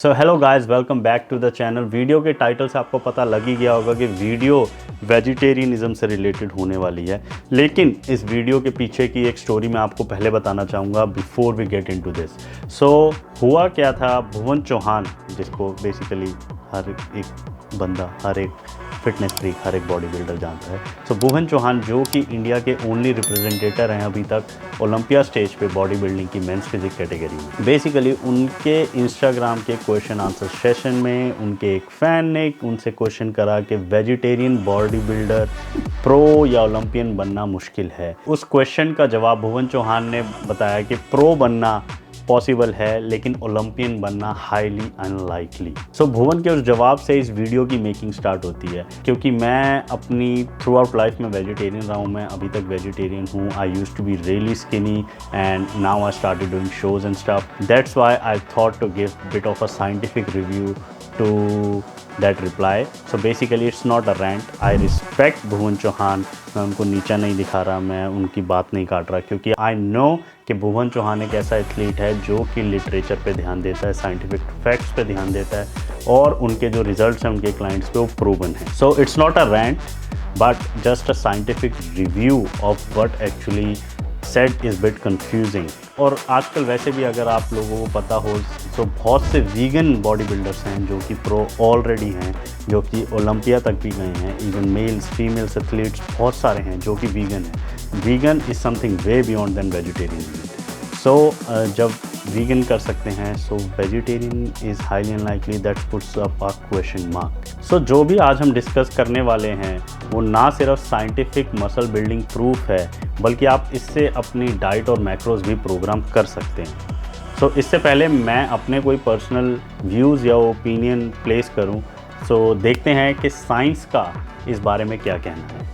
So hello guys, welcome back to the channel. Video के title से आपको पता लग ही गया होगा कि वीडियो वेजिटेरियनिज़म से रिलेटेड होने वाली है, लेकिन इस वीडियो के पीछे की एक स्टोरी मैं आपको पहले बताना चाहूँगा before we get into this. So हुआ क्या था, भुवन चौहान, जिसको बेसिकली हर एक बंदा, हर एक फिटनेस फ्रीक, हर एक बॉडी बिल्डर जानता है। सो भुवन चौहान जो कि इंडिया के ओनली रिप्रेजेंटेटर हैं अभी तक ओलंपिया स्टेज पे बॉडी बिल्डिंग की मेंस फिजिक कैटेगरी में। बेसिकली उनके इंस्टाग्राम के क्वेश्चन आंसर सेशन में उनके एक फ़ैन ने उनसे क्वेश्चन करा कि वेजिटेरियन बॉडी बिल्डर प्रो या ओलंपियन बनना मुश्किल है। उस क्वेश्चन का जवाब भुवन चौहान ने बताया कि प्रो बनना पॉसिबल है, लेकिन ओलंपियन बनना हाईली अनलाइकली। सो भुवन के उस जवाब से इस वीडियो की मेकिंग स्टार्ट होती है, क्योंकि मैं अपनी थ्रू आउट लाइफ में वेजिटेरियन रहा हूँ। मैं अभी तक वेजिटेरियन हूँ। I used to be really skinny and now I started doing shows and stuff. That's why I thought to give bit of a scientific review to that reply. So basically it's not a rant. I respect भुवन चौहान। मैं उनको नीचा नहीं दिखा रहा, मैं उनकी बात नहीं काट रहा, क्योंकि I know कि भुवन चौहान एक ऐसा एथलीट है जो कि लिटरेचर पे ध्यान देता है, साइंटिफिक फैक्ट्स पे ध्यान देता है, और उनके जो रिजल्ट्स हैं उनके क्लाइंट्स पे वो प्रूवन है। So it's not a rant but just a scientific review of what actually said is bit confusing. और आजकल वैसे भी अगर आप लोगों को पता हो तो बहुत से वीगन बॉडी बिल्डर्स हैं जो कि प्रो ऑलरेडी हैं, जो कि ओलंपिया तक भी गए हैं। इवन मेल्स फीमेल्स एथलीट्स बहुत सारे हैं जो कि वीगन हैं। Vegan is something way beyond than vegetarian. So जब वीगन कर सकते हैं, so vegetarian is highly unlikely, that puts up a question mark. So जो भी आज हम डिस्कस करने वाले हैं वो ना सिर्फ साइंटिफिक मसल बिल्डिंग प्रूफ है, बल्कि आप इससे अपनी डाइट और मैक्रोज भी प्रोग्राम कर सकते हैं। सो इससे पहले मैं अपने कोई पर्सनल व्यूज़ या ओपिनियन प्लेस करूं, सो देखते हैं कि साइंस का इस बारे में क्या कहना है।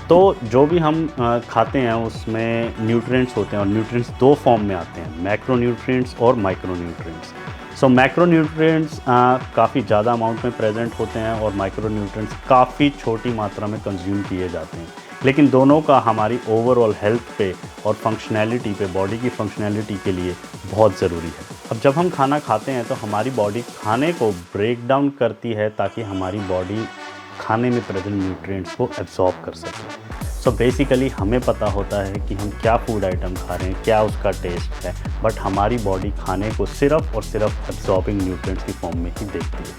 तो जो भी हम खाते हैं उसमें न्यूट्रिएंट्स होते हैं, और न्यूट्रिएंट्स दो फॉर्म में आते हैं, मैक्रो न्यूट्रिएंट्स और माइक्रो न्यूट्रिएंट्स। सो मैक्रो न्यूट्रिएंट्स काफ़ी ज़्यादा अमाउंट में प्रेजेंट होते हैं और माइक्रो न्यूट्रिएंट्स काफ़ी छोटी मात्रा में कंज्यूम किए जाते हैं, लेकिन दोनों का हमारी ओवरऑल हेल्थ पे और फंक्शनैलिटी पे, बॉडी की फंक्शनैलिटी के लिए बहुत ज़रूरी है। अब जब हम खाना खाते हैं तो हमारी बॉडी खाने को ब्रेक डाउन करती है ताकि हमारी बॉडी खाने में प्रेजेंट न्यूट्रिएंट्स को एब्जॉर्ब कर सके। सो बेसिकली हमें पता होता है कि हम क्या फूड आइटम खा रहे हैं, क्या उसका टेस्ट है, बट हमारी बॉडी खाने को सिर्फ और सिर्फ एब्जॉर्बिंग न्यूट्रिएंट्स की फॉर्म में ही देखती है।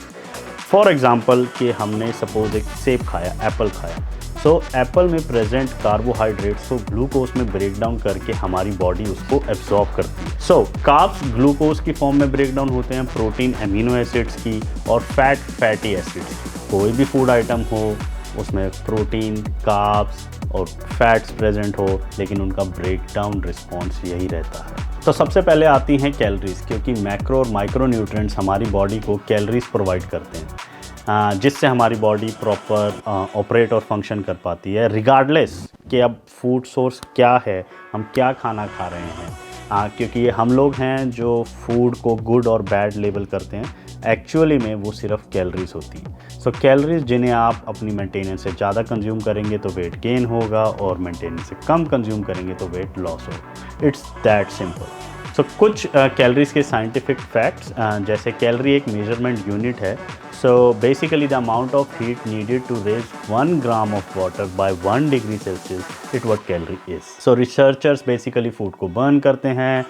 फॉर एग्जांपल कि हमने सपोज एक सेब खाया, एप्पल खाया, सो एप्पल में प्रेजेंट कार्बोहाइड्रेट्स को ग्लूकोज में ब्रेक डाउन करके हमारी बॉडी उसको एब्जॉर्ब करती है। सो कार्ब्स ग्लूकोज की फॉर्म में ब्रेक डाउन होते हैं, प्रोटीन एमिनो एसिड्स की, और फैट फैटी एसिड्स की। कोई भी फूड आइटम हो उसमें प्रोटीन, कार्ब्स और फैट्स प्रेजेंट हो, लेकिन उनका ब्रेक डाउन रिस्पॉन्स यही रहता है। तो सबसे पहले आती हैं कैलोरीज, क्योंकि मैक्रो और माइक्रो न्यूट्रिएंट्स हमारी बॉडी को कैलोरीज प्रोवाइड करते हैं, जिससे हमारी बॉडी प्रॉपर ऑपरेट और फंक्शन कर पाती है, रिगार्डलेस कि अब फूड सोर्स क्या है, हम क्या खाना खा रहे हैं। क्योंकि ये हम लोग हैं जो फूड को गुड और बैड लेबल करते हैं, एक्चुअली में वो सिर्फ कैलोरीज होती है। सो कैलोरीज जिन्हें आप अपनी मेंटेनेंस से ज़्यादा कंज्यूम करेंगे तो वेट गेन होगा, और मेंटेनेंस से कम कंज्यूम करेंगे तो वेट लॉस होगा। It's that simple. सो कुछ कैलोरीज के साइंटिफिक फैक्ट्स, जैसे कैलोरी एक मेजरमेंट यूनिट है। So basically the amount of heat needed to raise 1 gram of water by 1 degree Celsius it what calorie is. So researchers basically food को burn करते हैं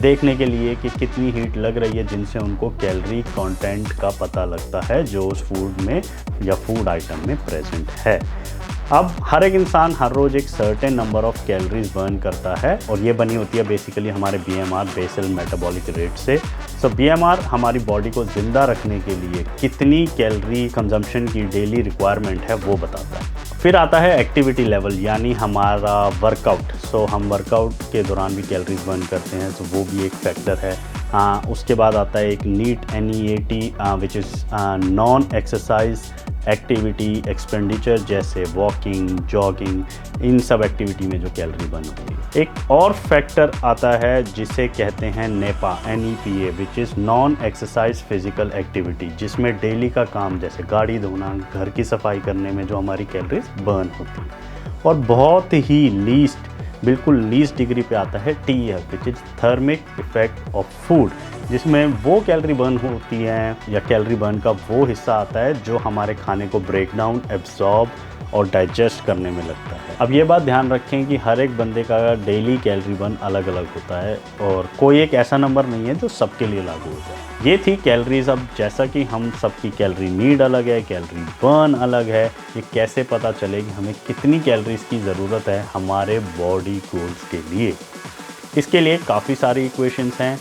देखने के लिए कि कितनी हीट लग रही है, जिनसे उनको कैलोरी कंटेंट का पता लगता है जो उस फूड में या फूड आइटम में प्रेजेंट है। अब हर एक इंसान हर रोज़ एक certain number of calories burn करता है, और ये बनी होती है बेसिकली हमारे BMR, बेसल मेटाबॉलिक रेट से। सो BMR हमारी बॉडी को ज़िंदा रखने के लिए कितनी कैलोरी कंजम्पशन की डेली रिक्वायरमेंट है वो बताता है। फिर आता है एक्टिविटी लेवल, यानी हमारा वर्कआउट। सो हम वर्कआउट के दौरान भी कैलोरीज बर्न करते हैं, तो वो भी एक फैक्टर है। उसके बाद आता है एक NEAT which is non exercise activity expenditure जैसे वॉकिंग, जॉगिंग, इन सब एक्टिविटी में जो कैलोरी बर्न होती है। एक और फैक्टर आता है जिसे कहते हैं Nipah, NEPA, which is non exercise physical activity, जिसमें डेली का काम जैसे गाड़ी धोना, घर की सफाई करने में जो हमारी कैलोरीज बर्न होती है। और बहुत ही बिल्कुल लीस्ट डिग्री पे आता है TEF, which is thermic effect of food, जिसमें वो कैलोरी बर्न होती है या कैलोरी बर्न का वो हिस्सा आता है जो हमारे खाने को ब्रेक डाउन, एब्जॉर्ब और डाइजेस्ट करने में लगता है। अब ये बात ध्यान रखें कि हर एक बंदे का डेली कैलोरी बर्न अलग अलग होता है और कोई एक ऐसा नंबर नहीं है जो सबके लिए लागू हो जाए। ये थी कैलोरीज। अब जैसा कि हम सबकी कैलोरी नीड अलग है, कैलोरी बर्न अलग है, ये कैसे पता चले कि हमें कितनी कैलोरीज की ज़रूरत है हमारे बॉडी गोल्स के लिए। इसके लिए काफ़ी सारी इक्वेशंस हैं,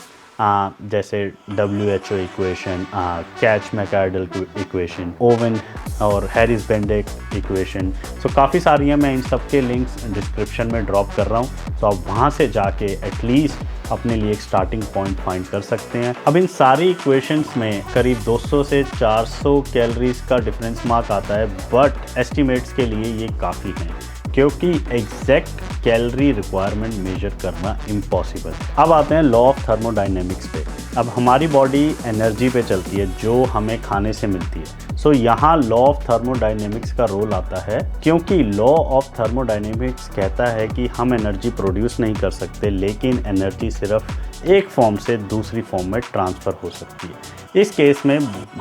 जैसे WHO equation, Katch McArdle equation, Owen और हैरिस बेंडेक इक्वेशन। सो काफ़ी सारी हैं, मैं इन सब के लिंक्स डिस्क्रिप्शन में ड्रॉप कर रहा हूँ, तो आप वहाँ से जाके एटलीस्ट अपने लिए एक स्टार्टिंग पॉइंट फाइंड कर सकते हैं। अब इन सारी इक्वेशंस में करीब 200 से 400 कैलोरीज का डिफरेंस मार्क आता है, बट एस्टिमेट्स के लिए ये काफ़ी हैं क्योंकि एग्जैक्ट कैलोरी रिक्वायरमेंट मेजर करना इम्पॉसिबल है। अब आते हैं लॉ ऑफ थर्मोडायनेमिक्स पे। अब हमारी बॉडी एनर्जी पे चलती है जो हमें खाने से मिलती है। सो यहाँ लॉ ऑफ थर्मोडायनेमिक्स का रोल आता है, क्योंकि लॉ ऑफ थर्मोडायनेमिक्स कहता है कि हम एनर्जी प्रोड्यूस नहीं कर सकते, लेकिन एनर्जी सिर्फ एक फॉर्म से दूसरी फॉर्म में ट्रांसफ़र हो सकती है। इस केस में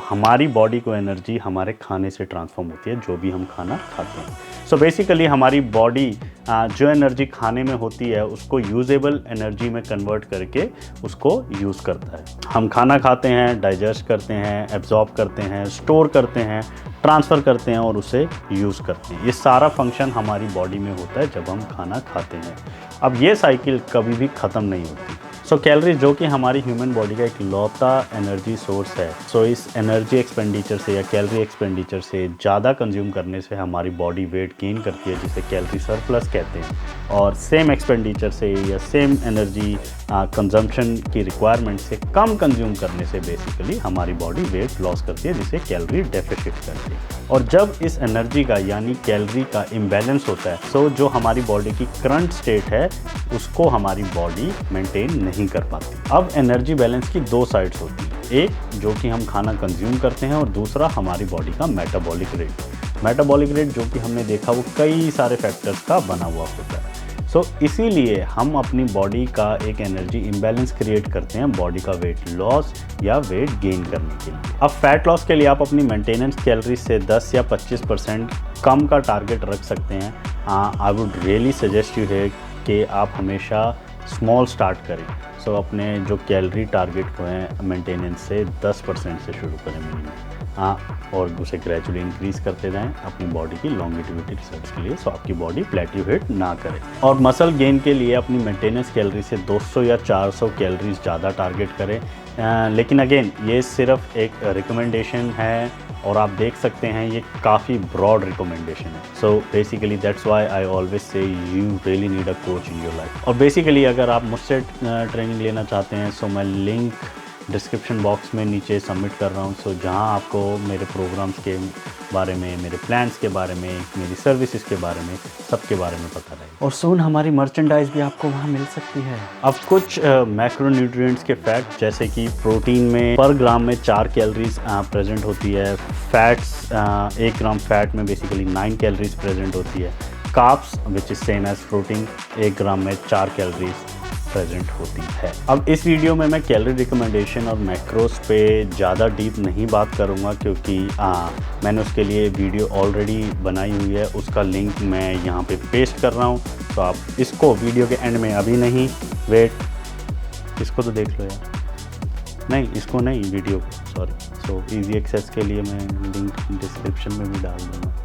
हमारी बॉडी को एनर्जी हमारे खाने से ट्रांसफॉर्म होती है, जो भी हम खाना खाते हैं। सो बेसिकली हमारी बॉडी जो एनर्जी खाने में होती है उसको यूजेबल एनर्जी में कन्वर्ट करके उसको यूज़ करता है। हम खाना खाते हैं, डाइजेस्ट करते हैं, एब्जॉर्ब करते हैं, स्टोर करते हैं, ट्रांसफ़र करते हैं और उसे यूज़ करते हैं। ये सारा फंक्शन हमारी बॉडी में होता है जब हम खाना खाते हैं। अब ये साइकिल कभी भी ख़त्म नहीं होती। सो कैलोरीज जो कि हमारी ह्यूमन बॉडी का एक लौता एनर्जी सोर्स है, सो इस एनर्जी एक्सपेंडिचर से या कैलोरी एक्सपेंडिचर से ज़्यादा कंज्यूम करने से हमारी बॉडी वेट गेन करती है, जिसे कैलोरी सरप्लस कहते हैं। और सेम एक्सपेंडिचर से या सेम एनर्जी कंजम्पशन की रिक्वायरमेंट से कम कंज्यूम करने से बेसिकली हमारी बॉडी वेट लॉस करती है, जिसे कैलोरी डेफिसिट कहते हैं। और जब इस एनर्जी का यानी कैलोरी का इम्बैलेंस होता है, सो जो हमारी बॉडी की करंट स्टेट है उसको हमारी बॉडी मेंटेन नहीं कर पाती। अब एनर्जी बैलेंस की दो साइड्स होती हैं, एक जो कि हम खाना कंज्यूम करते हैं और दूसरा हमारी बॉडी का मेटाबॉलिक रेट। मेटाबॉलिक रेट जो कि हमने देखा वो कई सारे फैक्टर्स का बना हुआ होता है। सो इसीलिए हम अपनी बॉडी का एक एनर्जी इम्बैलेंस क्रिएट करते हैं बॉडी का वेट लॉस या वेट गेन करने के लिए। अब फैट लॉस के लिए आप अपनी मेंटेनेंस कैलोरीज से 10 या 25% कम का टारगेट रख सकते हैं। I would really suggest you है कि आप हमेशा स्मॉल स्टार्ट करें। सो अपने जो कैलोरी टारगेट को है मेंटेनेंस से 10% से शुरू करें मिनिमम, और उसे ग्रेजुअली इंक्रीज़ करते रहें अपनी बॉडी की लॉन्गिटिविटी रिसर्च के लिए, सो आपकी बॉडी प्लेट्यू हिट ना करे। और मसल गेन के लिए अपनी मेंटेनेंस कैलोरी से 200 या 400 कैलोरीज ज़्यादा टारगेट करें। लेकिन अगेन ये सिर्फ एक रिकमेंडेशन है और आप देख सकते हैं ये काफ़ी ब्रॉड रिकमेंडेशन है। So basically that's why I always say you really need a coach in your life. और बेसिकली अगर आप मुझसे ट्रेनिंग लेना चाहते हैं, सो मैं लिंक डिस्क्रिप्शन बॉक्स में नीचे सबमिट कर रहा हूँ। सो जहाँ आपको मेरे प्रोग्राम्स के बारे में, मेरे प्लान्स के बारे में, मेरी सर्विसेज के बारे में, सबके बारे में पता रहेगा। और सून हमारी मर्चेंडाइज भी आपको वहाँ मिल सकती है। अब कुछ मैक्रोन्यूट्रिएंट्स के फैक्ट, जैसे कि प्रोटीन में पर ग्राम में 4 कैलोरीज प्रेजेंट होती है। फैट्स 1 ग्राम फैट में बेसिकली 9 कैलोरीज प्रेजेंट होती है। Carbs which is same as protein 1 gram में 4 कैलोरीज प्रेजेंट होती है। अब इस वीडियो में मैं कैलोरी रिकमेंडेशन और मैक्रोस पे ज़्यादा डीप नहीं बात करूँगा, क्योंकि मैंने उसके लिए वीडियो ऑलरेडी बनाई हुई है, उसका लिंक मैं यहाँ पे पेस्ट कर रहा हूँ। तो आप इसको वीडियो के एंड में, अभी नहीं, वेट, इसको तो देख लो यार, नहीं इसको नहीं, वीडियो को, सॉरी। सो इजी एक्सेस के लिए मैं लिंक डिस्क्रिप्शन में भी डाल दूँगा।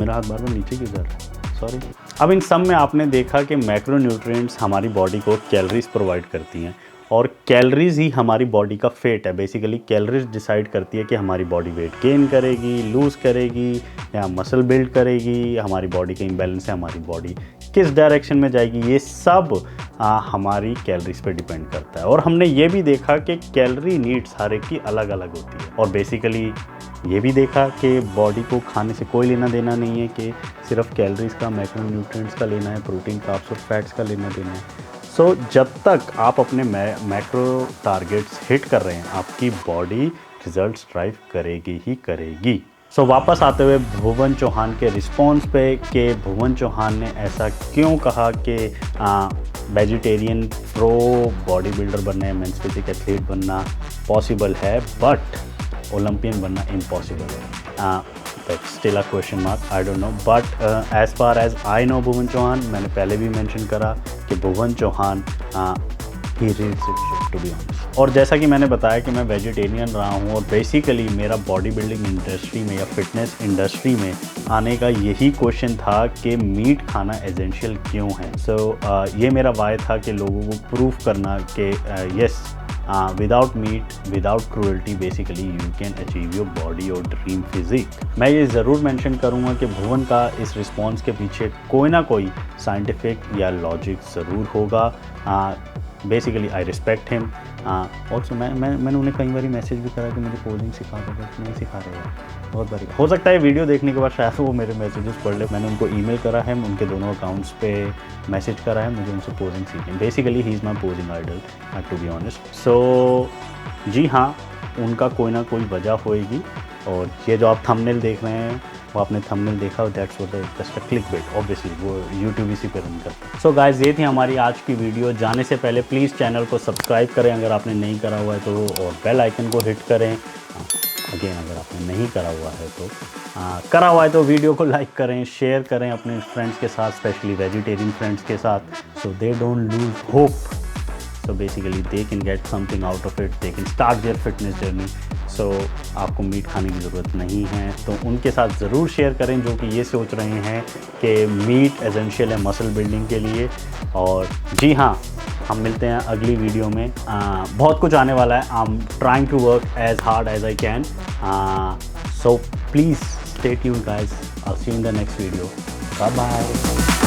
मेरा हाथ बार बार नीचे क्यों जा रहा है, सॉरी। अब इन सब में आपने देखा कि मैक्रोन्यूट्रिएंट्स हमारी बॉडी को कैलोरीज प्रोवाइड करती हैं, और कैलोरीज ही हमारी बॉडी का फेट है। बेसिकली कैलोरीज डिसाइड करती है कि हमारी बॉडी वेट गेन करेगी, लूज़ करेगी या मसल बिल्ड करेगी, हमारी बॉडी का इम्बैलेंस है, हमारी बॉडी किस डायरेक्शन में जाएगी, ये सब हमारी कैलोरीज पे डिपेंड करता है। और हमने ये भी देखा कि कैलोरी नीड्स हर एक की अलग अलग होती है, और बेसिकली ये भी देखा कि बॉडी को खाने से कोई लेना देना नहीं है कि सिर्फ कैलोरीज का, मैक्रोन्यूट्रिएंट्स का लेना है, प्रोटीन, कार्ब्स और फैट्स का लेना देना है। सो जब तक आप अपने मैक्रो टारगेट्स हिट कर रहे हैं, आपकी बॉडी रिजल्ट्स ड्राइव करेगी ही करेगी। सो वापस आते हुए भुवन चौहान के रिस्पॉन्स पे कि भुवन चौहान ने ऐसा क्यों कहा कि वेजिटेरियन प्रो बॉडी बिल्डर बनना है, मेंस फिजिक एथलीट बनना पॉसिबल है बट ओलंपियन बनना इम्पॉसिबल है। Still a question mark, I don't know, but as far as I know Bhuvan Chauhan, मैंने पहले भी मेंशन करा कि Bhuvan Chauhan he reads it to be honest. और जैसा कि मैंने बताया कि मैं वेजिटेरियन रहा हूँ और बेसिकली मेरा बॉडी बिल्डिंग इंडस्ट्री में या फिटनेस इंडस्ट्री में आने का यही क्वेश्चन था कि मीट खाना एसेंशियल क्यों है। ये मेरा वाय था कि लोगों को प्रूव करना कि yes, without meat, without cruelty basically you can achieve your body और ड्रीम फिजिक। मैं ये ज़रूर मेंशन करूँगा कि भुवन का इस रिस्पॉन्स के पीछे कोई ना कोई साइंटिफिक या लॉजिक ज़रूर होगा। Basically I respect him. Also मैंने उन्हें कई बार मैसेज भी करा कि मुझे पोजिंग सिखा दो, बट नहीं सिखा रहे हैं। बहुत बारी हो सकता है वीडियो देखने के बाद शायद वो मेरे मैसेजेस पढ़ ले। मैंने उनको ईमेल करा है, उनके दोनों अकाउंट्स पे मैसेज करा है, मुझे उनसे पोजिंग सीखें। Basically he is my posing idol to be honest. So जी हाँ, उनका कोई ना कोई वजह होएगी। और ये जो आप थंबनेल देख रहे हैं वो आपने थंबनेल देखा हो, that's what just a clickbait, obviously वो यूट्यूब इसी पे रन करता है। सो गाइस, ये थी हमारी आज की वीडियो। जाने से पहले प्लीज़ चैनल को सब्सक्राइब करें अगर आपने नहीं करा हुआ है तो, और बेल आइकन को हिट करें अगेन अगर आपने नहीं करा हुआ है तो। करा हुआ है तो वीडियो को लाइक करें, शेयर करें अपने फ्रेंड्स के साथ, स्पेशली वेजिटेरियन फ्रेंड्स के साथ, so they don't lose hope. So basically they can get something out of it, they can start their fitness journey. So आपको मीट खाने की ज़रूरत नहीं है, तो उनके साथ ज़रूर शेयर करें जो कि ये सोच रहे हैं कि मीट एसेंशियल है मसल बिल्डिंग के लिए। और जी हाँ, हम मिलते हैं अगली वीडियो में। बहुत कुछ आने वाला है। I am trying to work as hard as I can. So please stay tuned guys. I will see you in the next video. Bye bye.